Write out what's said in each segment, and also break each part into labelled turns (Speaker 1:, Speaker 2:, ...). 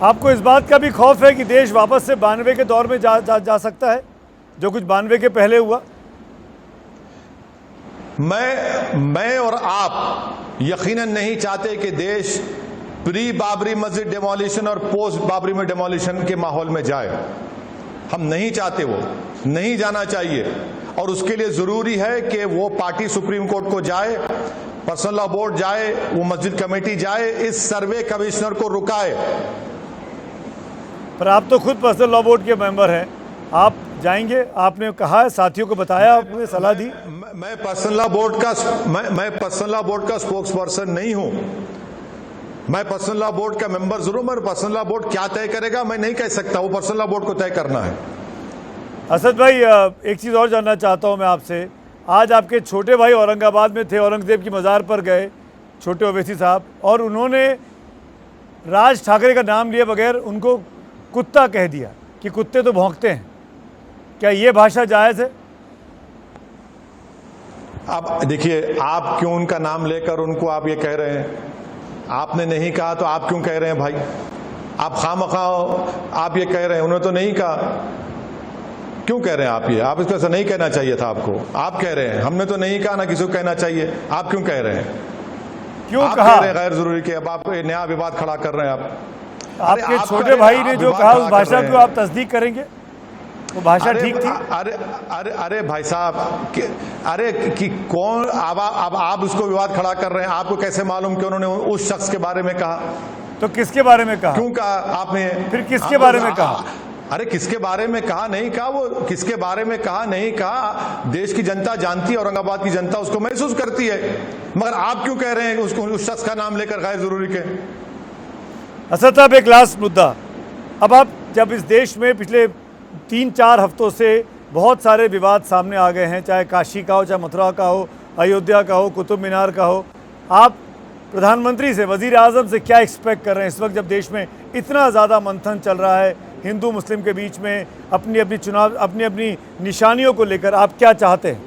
Speaker 1: आपको इस बात का भी खौफ है कि देश वापस से 92 के दौर में जा सकता है, जो कुछ 92 के पहले हुआ?
Speaker 2: मैं और आप यकीनन नहीं चाहते कि देश प्री बाबरी मस्जिद डिमोलिशन और पोस्ट बाबरी में डिमोलिशन के माहौल में जाए। हम नहीं चाहते, वो नहीं जाना चाहिए। और उसके लिए जरूरी है कि वो पार्टी सुप्रीम कोर्ट को जाए, पर्सनल लॉ बोर्ड जाए, वो मस्जिद कमेटी जाए, इस सर्वे कमिश्नर को रुकाए।
Speaker 1: पर आप तो खुद पर्सनल लॉ बोर्ड के मेंबर हैं, आप जाएंगे? आपने कहा है, साथियों को बताया, आपने सलाह दी?
Speaker 2: मैं पर्सनल लॉ बोर्ड का स्पोक्स पर्सन नहीं हूं। मैं पर्सनल लॉ बोर्ड का मेंबर जरूर, मगर पर्सनल लॉ बोर्ड क्या तय करेगा मैं नहीं कह सकता, वो पर्सनल लॉ बोर्ड को तय करना है।
Speaker 1: असद भाई, एक चीज़ और जानना चाहता हूं मैं आपसे। आज आपके छोटे भाई औरंगाबाद में थे, औरंगजेब की मज़ार पर गए, छोटे ओवैसी साहब, और उन्होंने राज ठाकरे का नाम लिए बगैर उनको कुत्ता कह दिया कि कुत्ते तो भौंकते हैं। क्या ये भाषा जायज़ है?
Speaker 2: अब देखिए, आप क्यों उनका नाम लेकर उनको आप ये कह रहे हैं? आपने नहीं कहा तो आप क्यों कह रहे हैं भाई? आप खामखा आप ये कह रहे हैं, उन्होंने तो नहीं कहा, क्यों कह रहे हैं आप ये? आप इसको ऐसा नहीं कहना चाहिए था आपको। आप कह रहे हैं हमने तो नहीं कहा, ना किसी को कहना चाहिए, आप क्यों कह रहे हैं?
Speaker 1: क्यों
Speaker 2: आप
Speaker 1: कहा?
Speaker 2: कह रहे हैं गैर जरूरी के, अब आप नया विवाद खड़ा कर रहे हैं।
Speaker 1: आपके छोटे भाई ने जो कहा उस भाषा को आप तस्दीक करेंगे? वो भाषा ठीक थी?
Speaker 2: अरे भाई साहब, अरे कि कौन, अब आप उसको विवाद खड़ा कर रहे हैं। आपको कैसे मालूम कि उन्होंने उस शख्स के बारे में कहा?
Speaker 1: तो किसके बारे में कहा?
Speaker 2: क्यों कहा आपने?
Speaker 1: फिर किसके बारे में कहा?
Speaker 2: अरे किसके बारे में कहा नहीं कहा, वो किसके बारे में कहा नहीं कहा, देश की जनता जानती है, औरंगाबाद की जनता उसको महसूस करती है। मगर आप क्यों कह रहे हैं उसको, उस शख्स का नाम लेकर गैर जरूरी के?
Speaker 1: असद साहब, एक लास्ट मुद्दा। अब आप जब इस देश में पिछले 3-4 हफ्तों से बहुत सारे विवाद सामने आ गए हैं, चाहे काशी का हो, चाहे मथुरा का हो, अयोध्या का हो, कुतुब मीनार का हो, आप प्रधानमंत्री से, वजीर आज़म से क्या एक्सपेक्ट कर रहे हैं इस वक्त जब देश में इतना ज़्यादा मंथन चल रहा है हिंदू मुस्लिम के बीच में, अपनी अपनी निशानियों को लेकर आप क्या चाहते हैं?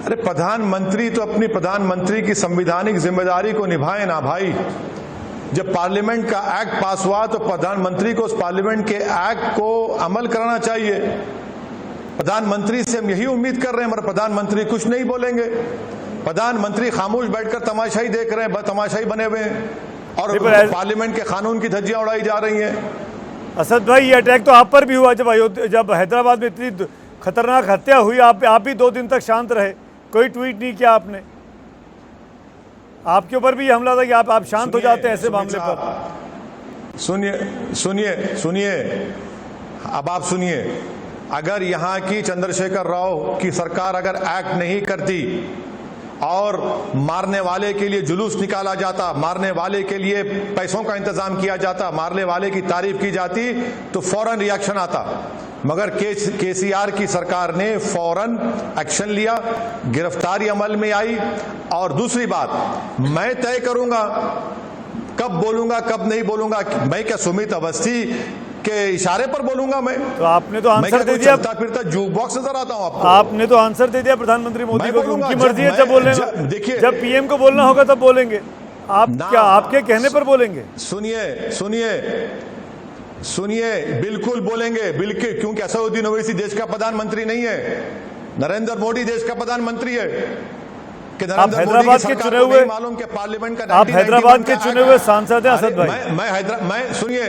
Speaker 2: अरे प्रधानमंत्री तो अपनी प्रधानमंत्री की संवैधानिक जिम्मेदारी को निभाए ना भाई। जब पार्लियामेंट का एक्ट पास हुआ तो प्रधानमंत्री को उस पार्लियामेंट के एक्ट को अमल कराना चाहिए। प्रधानमंत्री से हम यही उम्मीद कर रहे हैं, मगर प्रधानमंत्री कुछ नहीं बोलेंगे। प्रधानमंत्री खामोश बैठकर तमाशाई देख रहे हैं, तमाशाई बने हुए हैं, और पार्लियामेंट के कानून की धज्जियां उड़ाई जा रही हैं।
Speaker 1: असद भाई, ये अटैक तो आप पर भी हुआ जब हैदराबाद में इतनी खतरनाक हत्या हुई, आप भी 2 दिन तक शांत रहे, कोई ट्वीट नहीं किया आपने। आपके ऊपर भी ये हमला था कि आप शांत हो जाते हैं ऐसे मामले पर।
Speaker 2: सुनिए, अब आप सुनिए, अगर यहाँ की चंद्रशेखर राव की सरकार अगर एक्ट नहीं करती और मारने वाले के लिए जुलूस निकाला जाता, मारने वाले के लिए पैसों का इंतजाम किया जाता, मारने वाले की तारीफ की जाती, तो फौरन रिएक्शन आता। मगर केसीआर की सरकार ने फौरन एक्शन लिया, गिरफ्तारी अमल में आई। और दूसरी बात, मैं तय करूंगा कब बोलूंगा कब नहीं बोलूंगा। मैं क्या सुमित अवस्थी के इशारे पर बोलूंगा? मैं
Speaker 1: तो आपने तो आंसर दे दिया,
Speaker 2: फिरता जूक बॉक्स नजर आता हूं आपको।
Speaker 1: आपने तो आंसर दे दिया प्रधानमंत्री मोदी को, उनकी मर्जी है जब बोलने,
Speaker 2: देखिए
Speaker 1: जब पीएम को बोलना होगा तब बोलेंगे। आप क्या आपके कहने पर बोलेंगे?
Speaker 2: सुनिए, बिल्कुल बोलेंगे, बिल्कुल, क्योंकि असदुद्दीन ओवैसी देश का प्रधानमंत्री नहीं है, नरेंद्र मोदी देश का प्रधानमंत्री है।
Speaker 1: आप हैदराबाद के चुने हुए,
Speaker 2: मालूम के पार्लियामेंट का,
Speaker 1: आप हैदराबाद के चुने हुए सांसद हैं असद भाई।
Speaker 2: मैं सुनिए,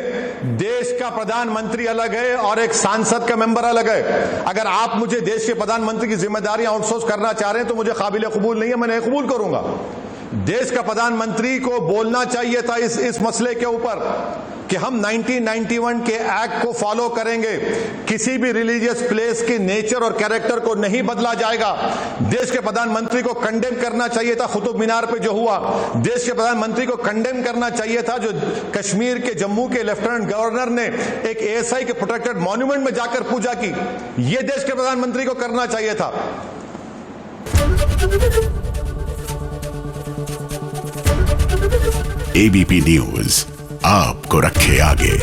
Speaker 2: देश का प्रधानमंत्री अलग है और एक सांसद का मेंबर अलग है। अगर आप मुझे देश के प्रधानमंत्री की जिम्मेदारी आउटसोर्स करना चाह रहे हैं तो मुझे काबिल कबूल नहीं है, मैं नहीं कबूल करूंगा। देश का प्रधानमंत्री को बोलना चाहिए था इस मसले के ऊपर कि हम 1991 के एक्ट को फॉलो करेंगे, किसी भी रिलीजियस प्लेस के नेचर और कैरेक्टर को नहीं बदला जाएगा। देश के प्रधानमंत्री को कंडेम करना चाहिए था कुतुब मीनार पे जो हुआ। देश के प्रधानमंत्री को कंडेम करना चाहिए था जो कश्मीर के, जम्मू के लेफ्टिनेंट गवर्नर ने एक एएसआई के प्रोटेक्टेड मॉन्यूमेंट में जाकर पूजा की। यह देश के प्रधानमंत्री को करना चाहिए था।
Speaker 3: एबीपी न्यूज आपको रखे आगे।